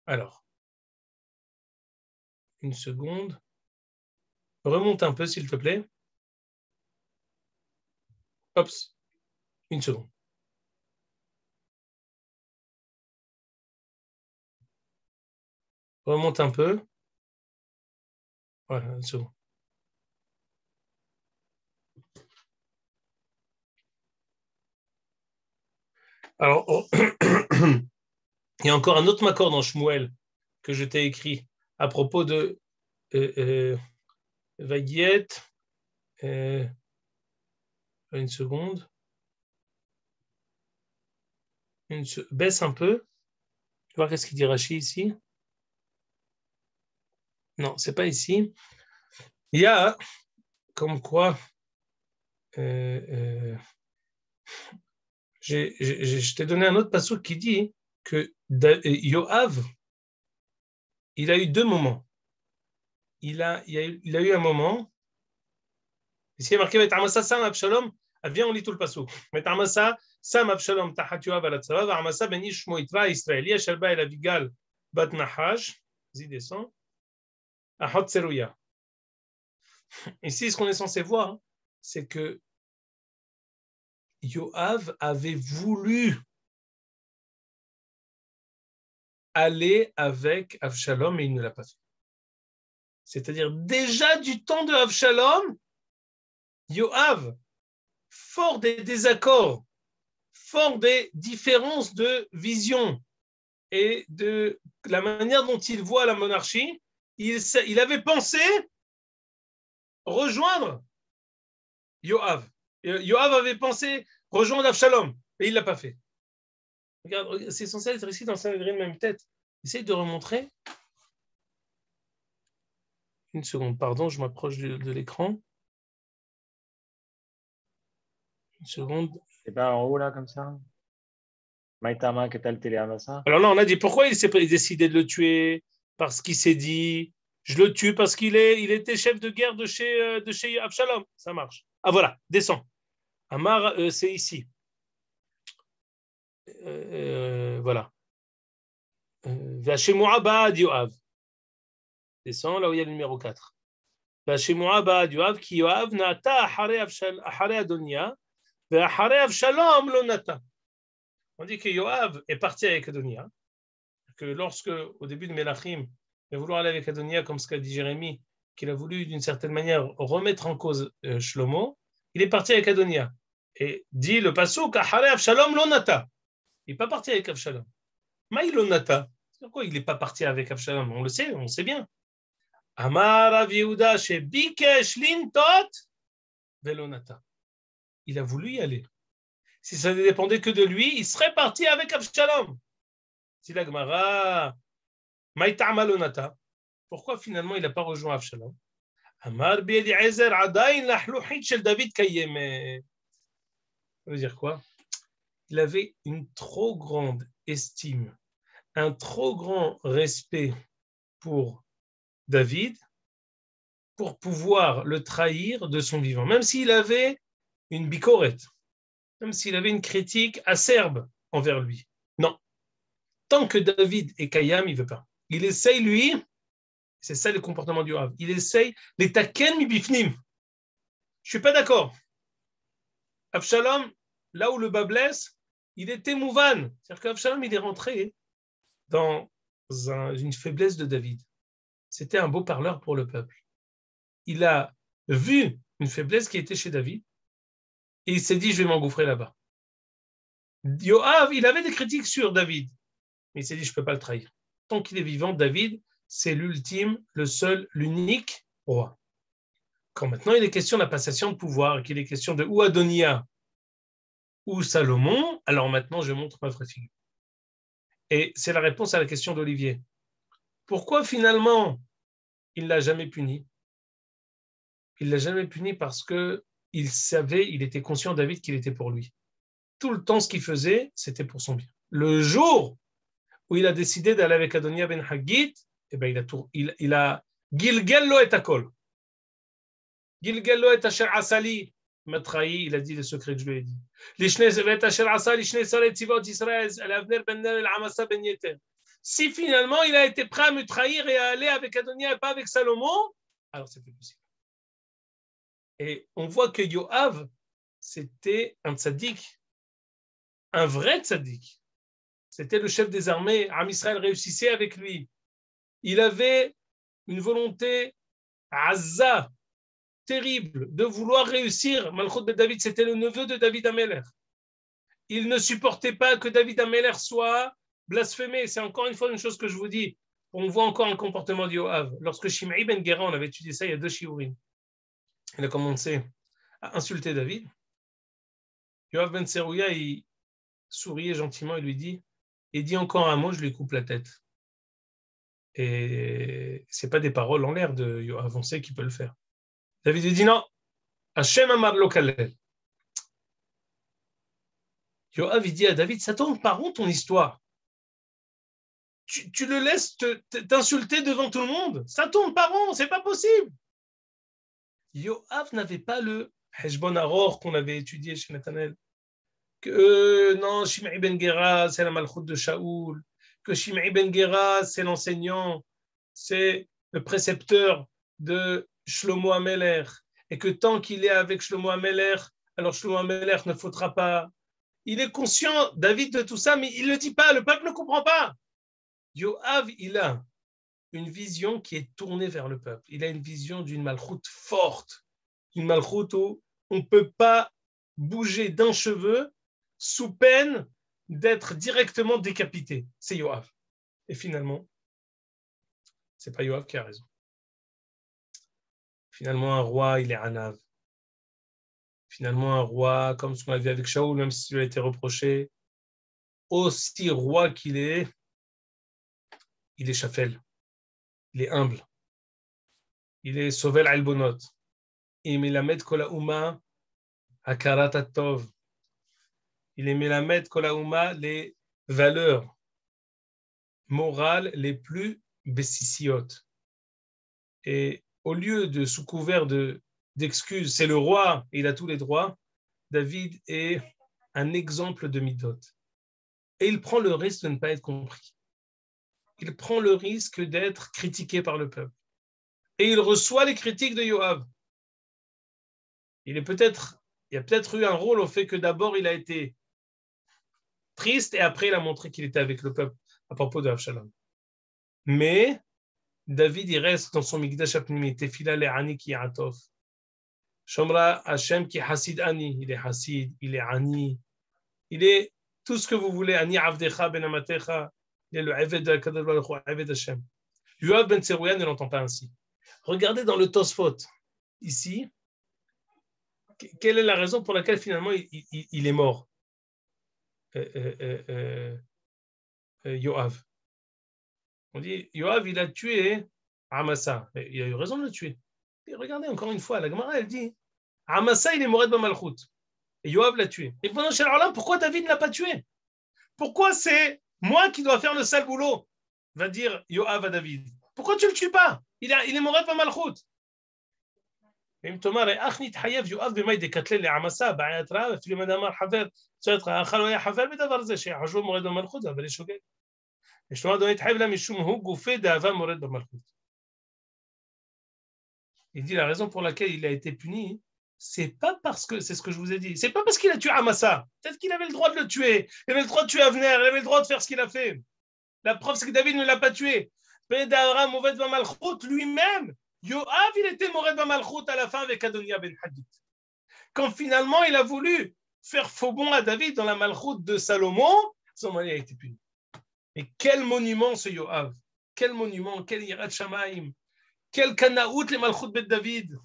[SPEAKER 2] Alors, une seconde. Remonte un peu, s'il te plaît. Hop, une seconde. Remonte un peu. Voilà, une seconde. Alors, il y a encore un autre makor dans Shmuel que je t'ai écrit à propos de Vaguiet. Une seconde. Baisse un peu. Tu vois qu'est-ce qu'il dit Rashi ici? Non, c'est pas ici. Il y a comme quoi je t'ai donné un autre passage qui dit que Yoav, il a eu deux moments. Il a eu un moment. Ici, il y a marqué Amasa Sam Abshalom. Viens, on lit tout le passage. Amasa Sam Abshalom Tahat Yoav al Tzava, va Amasa ben Ishmo Itva Israël. Yashalba el Avigal bat Nahash. Vas-y, descends. Ahot Tseruya. Ici, ce qu'on est censé voir, c'est que Yoav avait voulu aller avec Avshalom et il ne l'a pas fait. C'est-à-dire, déjà du temps de Avshalom, Yoav, fort des désaccords, fort des différences de vision et de la manière dont il voit la monarchie, il avait pensé rejoindre Yoav. Yoav avait pensé rejoindre Avshalom et il ne l'a pas fait. Regarde, c'est censé être ici dans Sanhedrin, même tête. Essaye de remontrer. Une seconde, pardon, je m'approche de l'écran. Une seconde.
[SPEAKER 1] C'est pas en haut là comme ça. Maïtama, que t'as le télé à ça.
[SPEAKER 2] Alors là, on a dit pourquoi il s'est décidé de le tuer, parce qu'il s'est dit je le tue parce qu'il était chef de guerre de chez Absalom. Ça marche. Ah voilà, descends. Amar, c'est ici. Voilà. Vashemua Ba'ad Yoav. Descends là où il y a le numéro 4. Vashemua Ba'ad Yoav, qui Yoav nata achare Adonia, ve'achare Avshalom lo nata. On dit que Yoav est parti avec Adonia, que lorsque, au début de Melachim, il a voulu aller avec Adonia, comme ce qu'a dit Jérémie, qu'il a voulu d'une certaine manière remettre en cause Shlomo, il est parti avec Adonia. Et dit le pasuk, Achare Avshalom lo nata. Il n'est pas parti avec Avshalom. Maï lo nata. Pourquoi il n'est pas parti avec Avshalom? On le sait, on sait bien. Amar Rav Yehuda she bikesh lintot velo nata. Il a voulu y aller. Si ça ne dépendait que de lui, il serait parti avec Avshalom. Si la Gemara, Maïtama lo nata. Pourquoi finalement il n'a pas rejoint Avshalom? Amar bi Eliezer adayin lahluchit shel David kayeme. Ça veut dire quoi? Il avait une trop grande estime, un trop grand respect pour David pour pouvoir le trahir de son vivant, même s'il avait une bicorette, même s'il avait une critique acerbe envers lui. Non. Tant que David est Kayam, il ne veut pas. Il essaye, lui, c'est ça le comportement du Rav, il essaye les taken mi bifnim. Je ne suis pas d'accord. Avshalom, là où le bas blesse, il était mouvan. C'est-à-dire qu'Avshalom, il est rentré dans une faiblesse de David. C'était un beau parleur pour le peuple. Il a vu une faiblesse qui était chez David et il s'est dit, je vais m'engouffrer là-bas. Yoav, il avait des critiques sur David, mais il s'est dit, je ne peux pas le trahir. Tant qu'il est vivant, David, c'est l'ultime, le seul, l'unique roi. Quand maintenant il est question de la passation de pouvoir et qu'il est question de ou Adonia ou Salomon, alors maintenant je montre ma vraie figure. Et c'est la réponse à la question d'Olivier. Pourquoi finalement il ne l'a jamais puni? Il ne l'a jamais puni parce qu'il savait, il était conscient, David, qu'il était pour lui. Tout le temps, ce qu'il faisait, c'était pour son bien. Le jour où il a décidé d'aller avec Adonia ben Haggit, eh ben, il a Gilgal lo et akol. Gilgal lo et asher asali m'a trahi, il a dit le secret que je lui ai dit. Si finalement il a été prêt à me trahir et à aller avec Adonia et pas avec Salomon, alors c'est plus possible. Et on voit que Yoav, c'était un tzaddik, un vrai tzaddik. C'était le chef des armées. Am Israël réussissait avec lui. Il avait une volonté azza, terrible, de vouloir réussir. Malchut ben David, c'était le neveu de David Améler. Il ne supportait pas que David Améler soit blasphémé. C'est encore une fois une chose que je vous dis. On voit encore un comportement de Yoav. Lorsque Shimei ben Gera, on avait étudié ça il y a 2 shiurim. Il a commencé à insulter David. Yoav ben Tserouya, il souriait gentiment et lui dit, il dit encore un mot, je lui coupe la tête. Et ce n'est pas des paroles en l'air de Yoav, on sait qu'il peut le faire. David lui dit non, Hashem amar lo kalel. Yoav il dit à David, ça tourne par rond ton histoire. Tu le laisses t'insulter devant tout le monde. Ça tourne par rond, c'est pas possible. Yoav n'avait pas le Heshbon Aror qu'on avait étudié chez Nathanaël. Que non, Shimei ben Gera, c'est la malchoute de Shaoul. Que Shimei ben Gera, c'est l'enseignant. C'est le précepteur de Shlomo Ameler, et que tant qu'il est avec Shlomo Ameler, alors Shlomo Ameler ne faudra pas. Il est conscient, David, de tout ça, mais il ne le dit pas, le peuple ne comprend pas. Yoav, il a une vision qui est tournée vers le peuple. Il a une vision d'une malchoute forte, une malchoute où on ne peut pas bouger d'un cheveu sous peine d'être directement décapité. C'est Yoav. Et finalement, c'est pas Yoav qui a raison. Finalement, un roi, il est Anav. Finalement, un roi, comme ce qu'on a vu avec Shaoul, même si lui a été reproché, aussi roi qu'il est, il est Shafel. Il est humble. Il est Sovel al-Bonot. Il est Melamed Kolaouma Hakarat Tov. Il est Melamed Kolaouma les valeurs morales les plus bessisiotes. Et au lieu de, sous couvert d'excuses, c'est le roi, il a tous les droits, David est un exemple de midot. Et il prend le risque de ne pas être compris. Il prend le risque d'être critiqué par le peuple. Et il reçoit les critiques de Yoav. Il y a peut-être eu un rôle au fait que d'abord il a été triste et après il a montré qu'il était avec le peuple à propos de Avshalom. Mais David, il reste dans son Mikdash Apnimi, Tefila le'ani ki atov. Shomra Hashem ki hasid ani, il est hasid, il est ani, il est tout ce que vous voulez, ani avdecha ben amatecha, il est le Eved de Kadosh Baruch Hu, Eved Hashem. Yoav ben Tserouya ne l'entend pas ainsi. Regardez dans le Tosfot, ici, quelle est la raison pour laquelle finalement il est mort, Yoav. On dit, Yoav, il a tué Amasa. Mais il a eu raison de le tuer. Et regardez encore une fois, la Gemara, elle dit, Amasa, il est mort de Malchut. Et Yoav l'a tué. Et pendant chez Allah, pourquoi David ne l'a pas tué? Pourquoi c'est moi qui dois faire le sale boulot? Va dire Yoav à David. Pourquoi tu ne le tues pas? Il est mort de Malchut. אם תאמר, איך נתחייב יואב במאי דקתלל לעמסה בעיית רעב, אפילו אם אדם אמר חבר, הוא היה חבר בדבר זה, שיחשבו מורד במלכות, אבל יש שוגג. יש לו אדוני התחייב לה משום הוא גופי דאבה מורד במלכות. Il dit la raison pour laquelle il a été puni, c'est pas parce que, c'est ce que je vous ai dit, c'est pas parce qu'il a tué Amasa. Peut-être qu'il avait le droit de le tuer, il avait le droit de tuer Avner, il avait le droit de faire ce qu'il a fait. La preuve, c'est que David ne l'a pas tué. Pédara Mouved Bamalchut lui-même, Yoav, il était Mored Bamalchut à la fin avec Adonia ben Hadid. Quand finalement il a voulu faire faux bon à David dans la Malchut de Salomon, à ce moment-là, il a été puni. Mais quel monument ce Yoav, quel monument, quel Yirat Shamaim, quel Kanaout les Malchut bet David,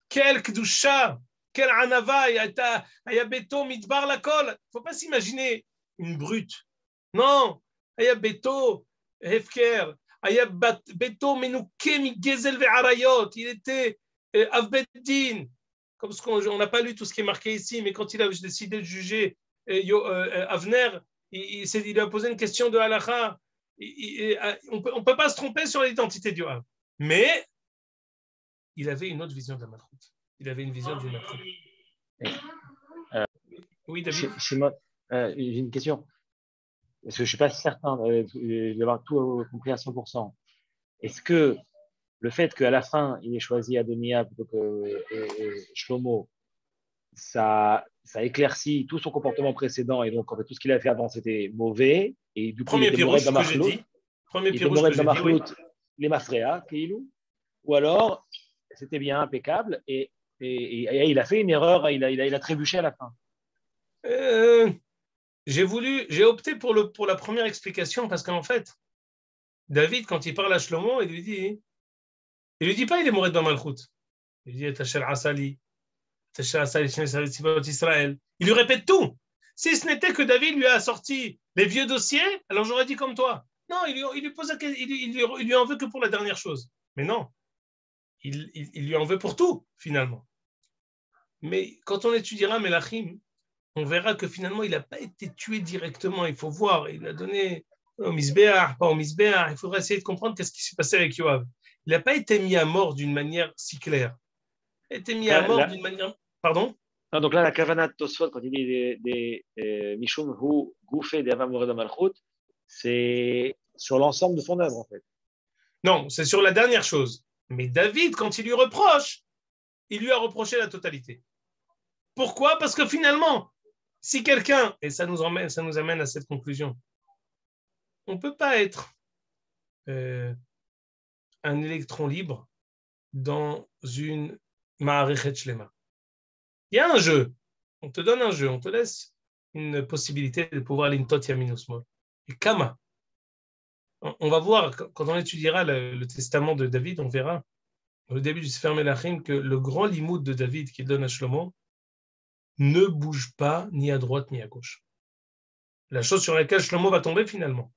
[SPEAKER 2] quel Kedusha, quel Anava, Ayabeto Midbar Lakol. Il ne faut pas s'imaginer une brute. Non, Ayabeto Hefker. Beto Menouké Gezel Ve'arayot, il était Avbeddin, comme ce qu'on n'a pas lu tout ce qui est marqué ici, mais quand il a décidé de juger Avner, il lui a posé une question de halakha. On ne peut pas se tromper sur l'identité de Yoav. Mais il avait une autre vision de la Malchut. Il avait une vision du Malchut. Oui, David.
[SPEAKER 1] Shimon, j'ai une question. Parce que je ne suis pas certain d'avoir tout compris à 100%. Est-ce que le fait qu'à la fin, il ait choisi Adonia plutôt que Shlomo, ça éclaircit tout son comportement précédent et donc en fait, tout ce qu'il a fait avant, c'était mauvais. Et du coup,
[SPEAKER 2] Premier pirouche que j'ai dit. Premier pirouche que j'ai dit, oui.
[SPEAKER 1] Les Mafréa, ou alors, c'était bien impeccable et il a fait une erreur, il a trébuché à la fin.
[SPEAKER 2] J'ai opté pour la première explication parce qu'en fait, David, quand il parle à Shlomo, il lui dit pas il est mouré dans Malchut. Il lui dit Tachel Asali, Israël. Il lui répète tout. Si ce n'était que David lui a sorti les vieux dossiers, alors j'aurais dit comme toi. Non, il lui pose il lui en veut que pour la dernière chose. Mais non, il lui en veut pour tout, finalement. Mais quand on étudiera Melachim, on verra que finalement, il n'a pas été tué directement. Il faut voir, il a donné au Misbéach, pas au Misbéach. Il faudra essayer de comprendre qu'est-ce qui s'est passé avec Yoav. Il n'a pas été mis à mort d'une manière si claire. Il a été mis à mort d'une manière... Pardon?
[SPEAKER 1] Non, donc là, la Kavanat Tosfot, quand il dit des Mishum Hu Goufé des Avam Mored Malchut, c'est sur l'ensemble de son œuvre, en fait.
[SPEAKER 2] Non, c'est sur la dernière chose. Mais David, quand il lui reproche, il lui a reproché la totalité. Pourquoi? Parce que finalement, si quelqu'un, et ça nous amène à cette conclusion, on ne peut pas être un électron libre dans une Ma'arechet Shlema. Il y a un jeu. On te donne un jeu, on te laisse une possibilité de pouvoir l'intot yaminusmol. Et Kama. On va voir, quand on étudiera le testament de David, on verra au début du Sefer Melachim que le grand limoud de David qu'il donne à Shlomo ne bouge pas ni à droite ni à gauche. La chose sur laquelle Shlomo va tomber finalement.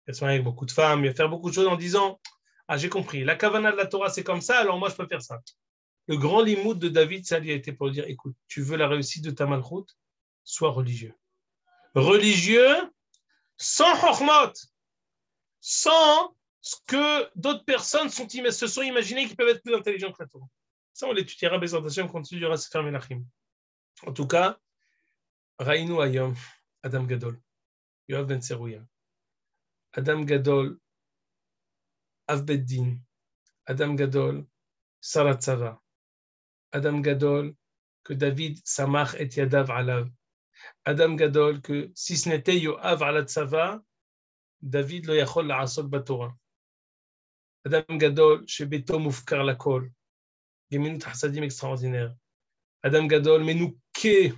[SPEAKER 2] Il va se marier avec beaucoup de femmes, il va faire beaucoup de choses en disant « Ah, j'ai compris, la kavana de la Torah c'est comme ça, alors moi je peux faire ça. » Le grand limoud de David, ça lui a été pour dire « Écoute, tu veux la réussite de ta malchoute, sois religieux. » Religieux sans chokhmot, sans ce que d'autres personnes se sont imaginées qui peuvent être plus intelligents que la Torah. Ça, on l'étudiera, Bezrat Hashem, quand on étudiera Sefer Melachim. En tout cas, Raïnou Ayom, Adam Gadol, Yoav Ben Tserouya, Adam Gadol, Avbeddin, Adam Gadol, Sarat Tzava, Adam Gadol, que David Samach et Yadav Alav, Adam Gadol, que si ce n'était Yoav Alat Tzava, David lo yachol la'asok batorah. Adam Gadol, Shebeto Mufkar Lakol, Geminut Hasadim extraordinaire. Adam Gadol, Menouké,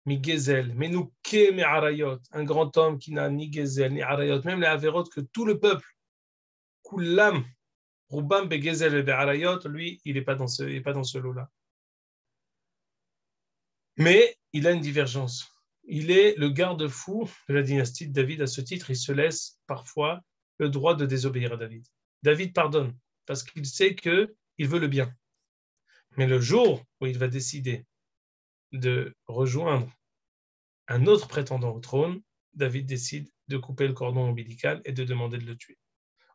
[SPEAKER 2] Mi Gezel, Menouké, Mi Arayot, un grand homme qui n'a ni Gezel, ni Arayot, même les Averot que tout le peuple, Kulam, Rubam Be Gezel et Be Arayot, lui, il n'est pas dans ce lot-là. Mais il a une divergence. Il est le garde-fou de la dynastie de David. À ce titre, il se laisse parfois le droit de désobéir à David. David pardonne parce qu'il sait qu'il veut le bien. Mais le jour où il va décider de rejoindre un autre prétendant au trône, David décide de couper le cordon ombilical et de demander de le tuer.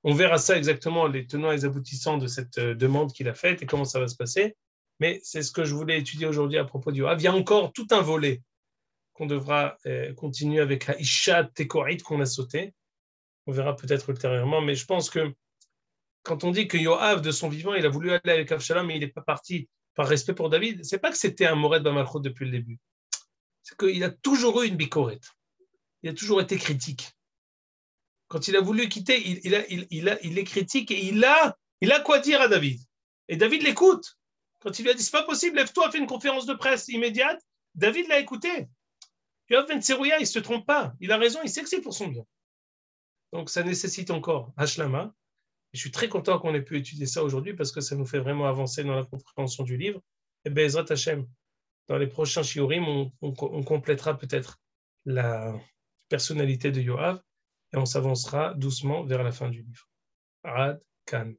[SPEAKER 2] On verra ça exactement, les tenants et les aboutissants de cette demande qu'il a faite et comment ça va se passer. Mais c'est ce que je voulais étudier aujourd'hui à propos du Yoav. Il y a encore tout un volet qu'on devra continuer avec la Isha Tekorit qu'on a sauté. On verra peut-être ultérieurement, mais je pense que quand on dit que Yoav, de son vivant, il a voulu aller avec Avshalom, mais il n'est pas parti par respect pour David, c'est pas que c'était un Mored Bamalchot depuis le début. C'est qu'il a toujours eu une bikoret. Il a toujours été critique. Quand il a voulu quitter, il est critique et il a quoi dire à David. Et David l'écoute. Quand il lui a dit, c'est pas possible, lève-toi, fais une conférence de presse immédiate, David l'a écouté. Yoav Ben Tserouya, il ne se trompe pas. Il a raison, il sait que c'est pour son bien. Donc, ça nécessite encore Hashlama. Je suis très content qu'on ait pu étudier ça aujourd'hui parce que ça nous fait vraiment avancer dans la compréhension du livre. Et Be'ezrat Hashem, dans les prochains shiurim, on complétera peut-être la personnalité de Yoav et on s'avancera doucement vers la fin du livre. Ad Kan.